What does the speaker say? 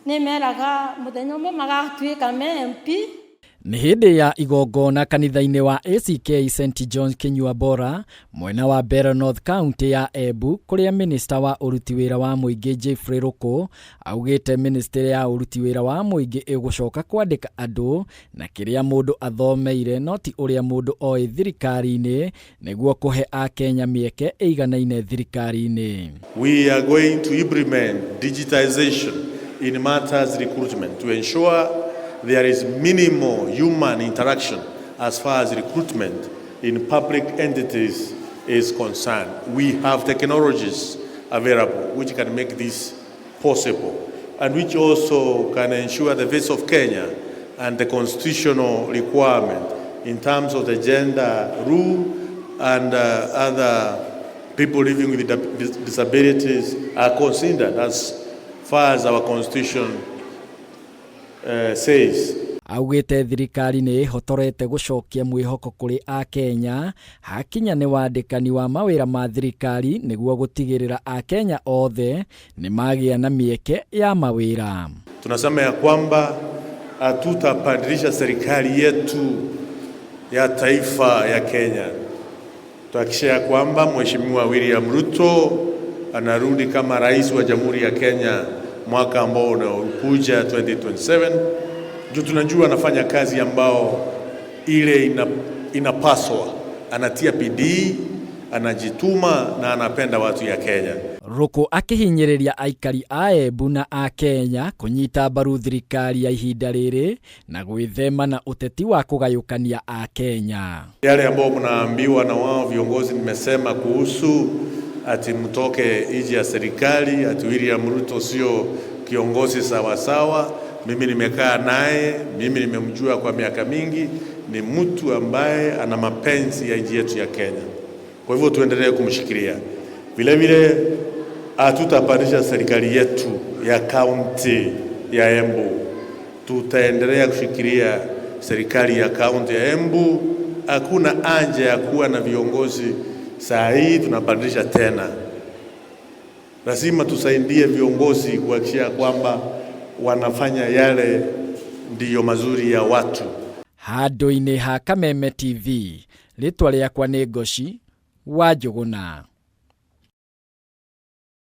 Nĩ meraga mũthenya ũmwe magatuĩka MP. Nĩ hĩndĩ ya igongona kanitha-inĩ wa ACK St John's Kinyuabora mwena wa Bera North County ya Embu, kũrĩa minista wa ũruti wĩra wa mũingĩ Jeffrey Ruku augĩte ministry ya ũruti wĩra wa mũingĩ ĩgũcoka kwandĩka andũ na kĩrĩa mũndũ athomeire no ti ũrĩa mũndũ oĩ thirikari-inĩ nĩguo kũhe Akenya mĩeke ĩiganaine thirikari-inĩ. We are going to implement digitization in matters recruitment to ensure there is minimal human interaction as far as recruitment in public entities is concerned. We have technologies available which can make this possible and which also can ensure the face of Kenya and the constitutional requirement in terms of the gender rule and other people living with disabilities are considered as far as our constitution says. Augĩte thirikari nĩ ĩhotorete gũcokia mwĩhoko kũrĩ Akenya hakinya nĩ wandĩkani wa mawĩra ma thirikari nĩguo gũtigĩrĩra Akenya othe nĩ magĩa na mĩeke ya mawĩra. Tunasema ya kwamba hatutapadilisha serikali yetu ya taifa ya Kenya. Tuhakikishe ya kwamba Mheshimiwa William Ruto anarudi kama rais wa Jamhuri ya Kenya mwaka ambao unaokuja 2027. Ndio tunajua anafanya kazi ambao ile inapaswa, anatia bidii, anajituma na anapenda watu ya Kenya. Ruku akihinyĩrĩria aikari a Embu na a Kenya kũnyita mbaru thirikari ya ihinda rĩrĩ na gwĩthema na ũteti wa kũgayũkania a Kenya. Yale ambao mnaambiwa na wao viongozi nimesema kuhusu ati mtoke nje ya serikali, ati William Ruto sio kiongozi sawa sawa. Mimi nimekaa naye, mimi nimemjua kwa miaka mingi, ni mtu ambaye ana mapenzi ya nchi yetu ya Kenya. Kwa hivyo tuendelee kumshikilia. Vile vile hatutapandisha serikali yetu ya kaunti ya Embu. Tutaendelea kushikilia serikali ya kaunti ya Embu. Hakuna haja ya kuwa na viongozi saa hii tunapandisha tena. Lazima tusaidie viongozi kuhakikisha kwamba wanafanya yale ndiyo mazuri ya watu. Handũ-inĩ ha Kameme TV, rĩtwa rĩakwa nĩ Ngoshi wa Njũgũna.